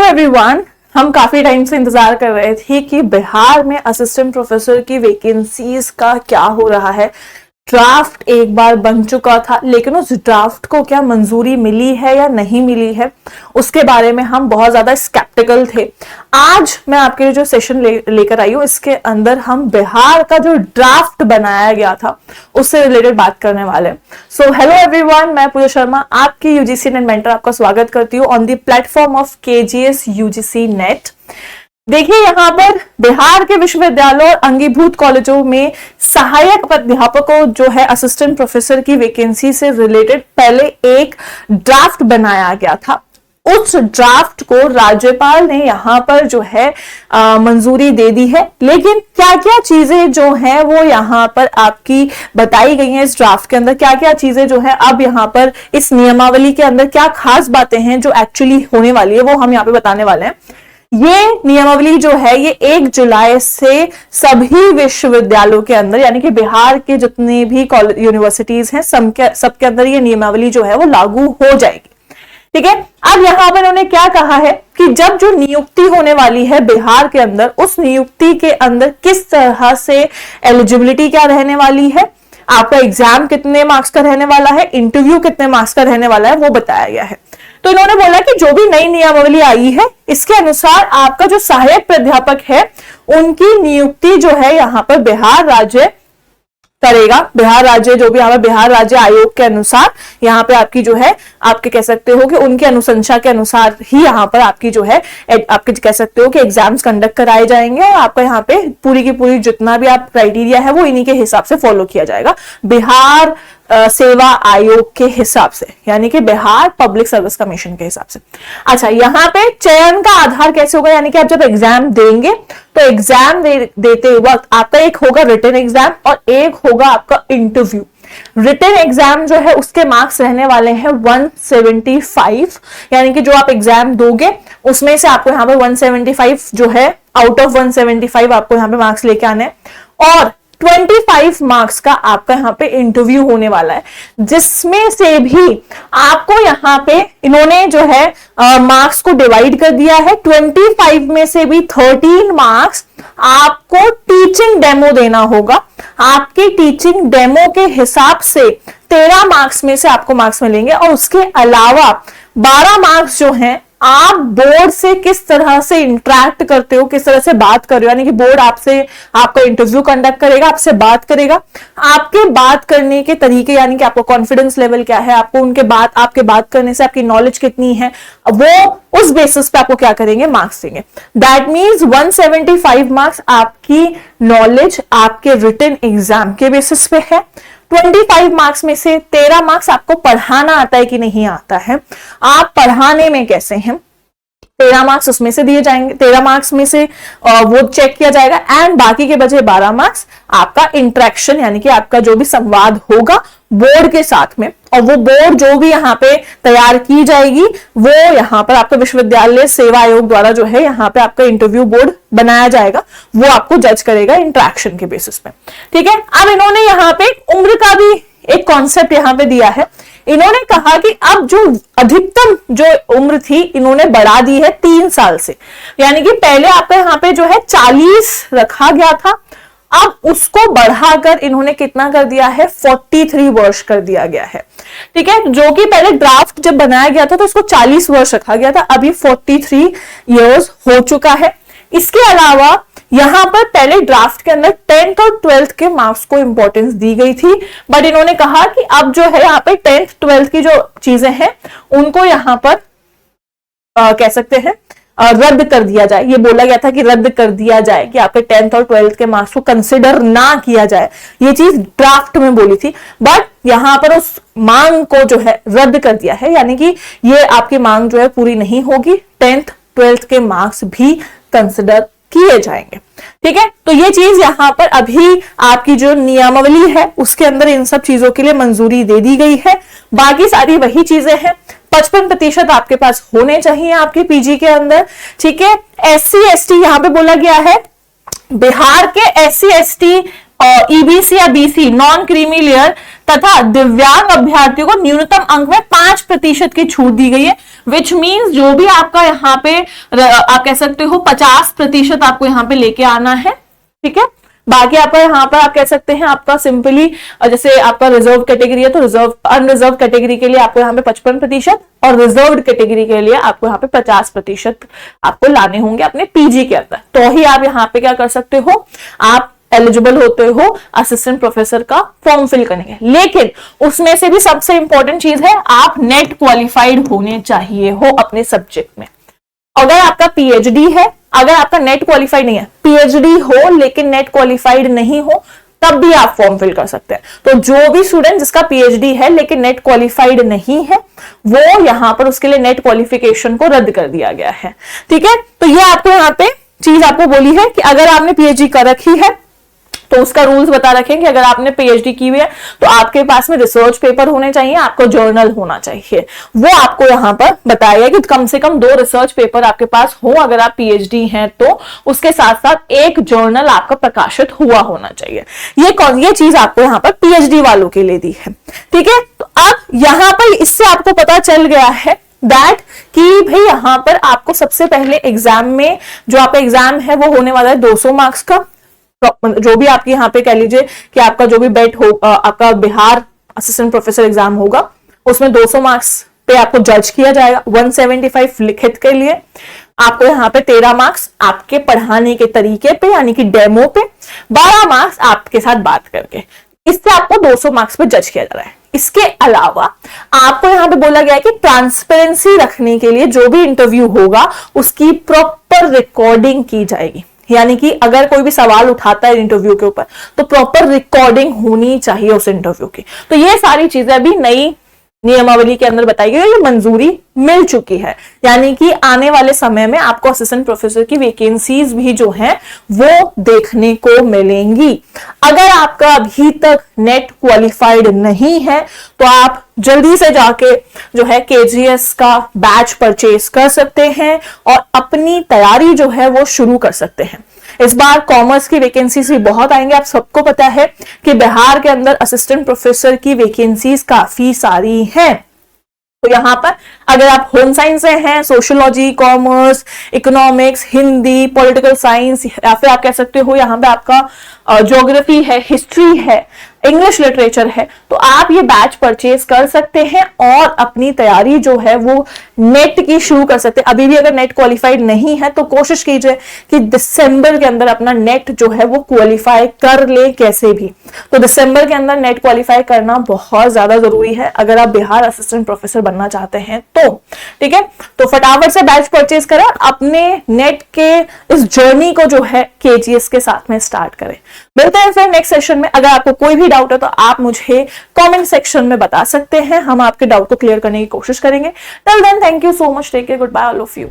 Everyone, हम काफी time से इंतजार कर रहे थे कि बिहार में असिस्टेंट प्रोफेसर की वैकेंसीज का क्या हो रहा है। ड्राफ्ट एक बार बन चुका था, लेकिन उस ड्राफ्ट को क्या मंजूरी मिली है या नहीं मिली है, उसके बारे में हम बहुत ज्यादा स्केप्टिकल थे। आज मैं आपके लिए जो सेशन लेकर आई हूँ, इसके अंदर हम बिहार का जो ड्राफ्ट बनाया गया था उससे रिलेटेड बात करने वाले हैं। सो हेलो एवरीवन, मैं पूजा शर्मा, आपकी यूजीसी नेट मेंटर, आपका स्वागत करती हूँ on the platform of KGS UGC net. देखिए, यहाँ पर बिहार के विश्वविद्यालयों और अंगीभूत कॉलेजों में सहायक अध्यापकों जो है असिस्टेंट प्रोफेसर की वैकेंसी से रिलेटेड पहले एक ड्राफ्ट बनाया गया था। उस ड्राफ्ट को राज्यपाल ने यहाँ पर जो है मंजूरी दे दी है, लेकिन क्या क्या चीजें जो है वो यहाँ पर आपकी बताई गई हैं इस ड्राफ्ट के अंदर, क्या क्या चीजें जो है अब यहाँ पर इस नियमावली के अंदर क्या खास बातें हैं जो एक्चुअली होने वाली है, वो हम यहाँ पे बताने वाले हैं। ये नियमावली जो है ये 1 जुलाई से सभी विश्वविद्यालयों के अंदर, यानी कि बिहार के जितने भी कॉलेज यूनिवर्सिटीज हैं सबके अंदर ये नियमावली जो है वो लागू हो जाएगी। ठीक है, अब यहाँ पर उन्होंने क्या कहा है कि जब जो नियुक्ति होने वाली है बिहार के अंदर, उस नियुक्ति के अंदर किस तरह से एलिजिबिलिटी क्या रहने वाली है, आपका एग्जाम कितने मार्क्स का रहने वाला है, इंटरव्यू कितने मार्क्स का रहने वाला है, वो बताया गया है। तो इन्होंने बोला कि जो भी नई नियमावली आई है इसके अनुसार आपका जो सहायक प्राध्यापक है उनकी नियुक्ति जो है यहाँ पर बिहार राज्य करेगा। बिहार राज्य जो भी यहाँ पर बिहार राज्य आयोग के अनुसार यहाँ पे आपकी जो है, आपके कह सकते हो कि उनके अनुशंसा के अनुसार ही यहाँ पर आपकी जो है आपके कह सकते हो कि एग्जाम्स कंडक्ट कराए जाएंगे और आपका यहाँ पे पूरी की पूरी जितना भी आप क्राइटेरिया है वो इन्हीं के हिसाब से फॉलो किया जाएगा, बिहार सेवा आयोग के हिसाब से, यानी कि बिहार पब्लिक सर्विस कमीशन के हिसाब से। अच्छा, यहाँ पे चयन का आधार कैसे होगा, यानी कि आप जब एग्जाम देंगे तो एग्जाम देते वक्त आपका एक होगा रिटन एग्जाम और एक होगा आपका इंटरव्यू। रिटन एग्जाम जो है उसके मार्क्स रहने वाले हैं 175, यानी कि जो आप एग्जाम दोगे उसमें से आपको यहाँ पे 175 जो है आउट ऑफ 175 आपको यहाँ पे मार्क्स लेके आने हैं, और 25 मार्क्स का आपका यहाँ पे इंटरव्यू होने वाला है, जिसमें से भी आपको यहाँ पे इन्होंने जो है मार्क्स को डिवाइड कर दिया है। 25 में से भी 13 मार्क्स आपको टीचिंग डेमो देना होगा। आपके टीचिंग डेमो के हिसाब से 13 मार्क्स में से आपको मार्क्स मिलेंगे, और उसके अलावा 12 मार्क्स जो हैं आप बोर्ड से किस तरह से इंटरेक्ट करते हो, किस तरह से बात कर रहे हो, यानी कि बोर्ड आपसे आपका इंटरव्यू कंडक्ट करेगा, आपसे बात करेगा, आपके बात करने के तरीके, यानी कि आपका कॉन्फिडेंस लेवल क्या है, आपको आपके बात करने से आपकी नॉलेज कितनी है, वो उस बेसिस पे आपको क्या करेंगे, मार्क्स देंगे। दैट मीन्स 175 मार्क्स आपकी नॉलेज आपके रिटन एग्जाम के बेसिस पे है। 25 मार्क्स में से 13 मार्क्स आपको पढ़ाना आता है कि नहीं आता है, आप पढ़ाने में कैसे हैं, 13 मार्क्स उसमें से दिए जाएंगे, 13 मार्क्स में से वो चेक किया जाएगा, एंड बाकी के बचे 12 मार्क्स आपका इंटरेक्शन, यानी कि आपका जो भी संवाद होगा बोर्ड के साथ में, और वो बोर्ड जो भी यहाँ पे तैयार की जाएगी वो यहाँ पर आपका विश्वविद्यालय सेवा आयोग द्वारा जो है यहाँ पे आपका इंटरव्यू बोर्ड बनाया जाएगा, वो आपको जज करेगा इंटरेक्शन के बेसिस पे। ठीक है, अब इन्होंने यहाँ पे उम्र का भी एक कॉन्सेप्ट यहाँ पे दिया है। इन्होंने कहा कि अब जो अधिकतम जो उम्र थी इन्होंने बढ़ा दी है 3 साल से, यानी कि पहले आपका यहाँ पे जो है 40 रखा गया था, अब उसको बढ़ाकर इन्होंने कितना कर दिया है, 43 वर्ष कर दिया गया है। ठीक है, जो कि पहले ड्राफ्ट जब बनाया गया था तो उसको 40 वर्ष रखा गया था, अभी 43 इयर्स हो चुका है। इसके अलावा यहां पर पहले ड्राफ्ट के अंदर 10th और 12th के मार्क्स को इंपॉर्टेंस दी गई थी, बट इन्होंने कहा कि अब जो है यहाँ पे 10th 12th की जो चीजें हैं उनको यहाँ पर कह सकते हैं रद्द कर दिया जाए। ये बोला गया था कि रद्द कर दिया जाए, कि आपके 10th और 12th के मार्क्स को कंसिडर ना किया जाए, ये चीज ड्राफ्ट में बोली थी, बट यहां पर उस मांग को जो है रद्द कर दिया है, यानी कि ये आपकी मांग जो है पूरी नहीं होगी, 10th 12th के मार्क्स भी कंसिडर किए जाएंगे। ठीक है, तो ये चीज यहां पर अभी आपकी जो नियमावली है उसके अंदर इन सब चीजों के लिए मंजूरी दे दी गई है। बाकी सारी वही चीजें हैं, 55% आपके पास होने चाहिए आपके पीजी के अंदर। ठीक है, SC ST यहां पे बोला गया है, बिहार के SC ST ईबीसी या बीसी नॉन क्रीमी लेयर तथा दिव्यांग अभ्यर्थियों को न्यूनतम अंक में 5% की छूट दी गई है, विच मीन्स जो भी आपका यहाँ पे आप कह सकते हो 50% आपको यहाँ पे लेके आना है, ठीक है। बाकी आपका यहाँ पर आप कह सकते हैं आपका सिंपली जैसे आपका रिजर्व कैटेगरी है तो रिजर्व अनरिजर्व कैटेगरी के लिए आपको यहाँ पे 55% और रिजर्व्ड कैटेगरी के लिए आपको यहाँ पे 50% आपको लाने होंगे अपने पीजी के अंदर, तो ही आप यहाँ पे क्या कर सकते हो, आप एलिजिबल होते हो असिस्टेंट प्रोफेसर का फॉर्म फिल करने के। लेकिन उसमें से भी सबसे इंपॉर्टेंट चीज है आप नेट क्वालिफाइड होने चाहिए हो अपने सब्जेक्ट में। अगर आपका पीएचडी है, अगर आपका नेट क्वालिफाइड नहीं है, पीएचडी हो लेकिन नेट क्वालिफाइड नहीं हो, तब भी आप फॉर्म फिल कर सकते हैं। तो जो भी स्टूडेंट जिसका पीएचडी है लेकिन नेट क्वालिफाइड नहीं है, वो यहां पर उसके लिए नेट क्वालिफिकेशन को रद्द कर दिया गया है, ठीक है। तो ये आपको यहाँ पे चीज आपको बोली है कि अगर आपने पीएचडी कर रखी है तो उसका रूल्स बता रखे कि अगर आपने पीएचडी की हुई है तो आपके पास में रिसर्च पेपर होने चाहिए, आपको जर्नल होना चाहिए, वो आपको यहाँ पर बताया कि कम से कम 2 रिसर्च पेपर आपके पास हो अगर आप पीएचडी हैं तो, उसके साथ साथ एक जर्नल आपका प्रकाशित हुआ होना चाहिए। ये चीज आपको यहाँ पर पीएचडी वालों के लिए दी है, ठीक है। तो अब यहाँ पर इससे आपको पता चल गया है दैट कि भाई यहाँ पर आपको सबसे पहले एग्जाम में जो आपका एग्जाम है वो होने वाला है 200 मार्क्स का, जो भी आपके यहाँ पे कह लीजिए कि आपका जो भी बेट हो आपका बिहार असिस्टेंट प्रोफेसर एग्जाम होगा उसमें 200 मार्क्स पे आपको जज किया जाएगा। 175 लिखित के लिए आपको यहाँ पे 13 मार्क्स आपके पढ़ाने के तरीके पे यानी कि डेमो पे, 12 मार्क्स आपके साथ बात करके, इससे आपको 200 मार्क्स पे जज किया जा रहा है। इसके अलावा आपको यहाँ पे बोला गया है कि ट्रांसपेरेंसी रखने के लिए जो भी इंटरव्यू होगा उसकी प्रॉपर रिकॉर्डिंग की जाएगी, यानी कि अगर कोई भी सवाल उठाता है इंटरव्यू के ऊपर तो प्रॉपर रिकॉर्डिंग होनी चाहिए उस इंटरव्यू की। तो ये सारी चीजें अभी नई नियमावली के अंदर बताई गई, ये मंजूरी मिल चुकी है, यानी कि आने वाले समय में आपको असिस्टेंट प्रोफेसर की वैकेंसीज भी जो हैं वो देखने को मिलेंगी। अगर आपका अभी तक नेट क्वालिफाइड नहीं है तो आप जल्दी से जाके जो है केजीएस का बैच परचेज कर सकते हैं और अपनी तैयारी जो है वो शुरू कर सकते हैं। इस बार कॉमर्स की वैकेंसीज भी बहुत आएंगे। आप सबको पता है कि बिहार के अंदर असिस्टेंट प्रोफेसर की वैकेंसीज काफी सारी हैं। तो यहाँ पर अगर आप होम साइंस से हैं, sociology, commerce, economics, Hindi, political science, या फिर आप कह सकते हो यहाँ पे आपका ज्योग्राफी है, हिस्ट्री है, इंग्लिश लिटरेचर है, तो आप ये बैच परचेज कर सकते हैं और अपनी तैयारी जो है वो नेट की शुरू कर सकते हैं। अभी भी अगर नेट क्वालिफाइड नहीं है तो कोशिश कीजिए कि दिसंबर के अंदर अपना नेट जो है वो क्वालिफाई कर ले कैसे भी। तो दिसंबर के अंदर नेट क्वालिफाई करना बहुत ज्यादा जरूरी है अगर आप बिहार असिस्टेंट प्रोफेसर बनना चाहते हैं तो, ठीक है। तो फटाफट से बैच परचेज करें, अपने नेट के इस जर्नी को जो है केजीएस के साथ में स्टार्ट करें। मिलते हैं फिर नेक्स्ट सेशन में। अगर आपको कोई भी डाउट है तो आप मुझे कमेंट सेक्शन में बता सकते हैं, हम आपके डाउट को क्लियर करने की कोशिश करेंगे। Till then thank you so much, take care, goodbye all of you.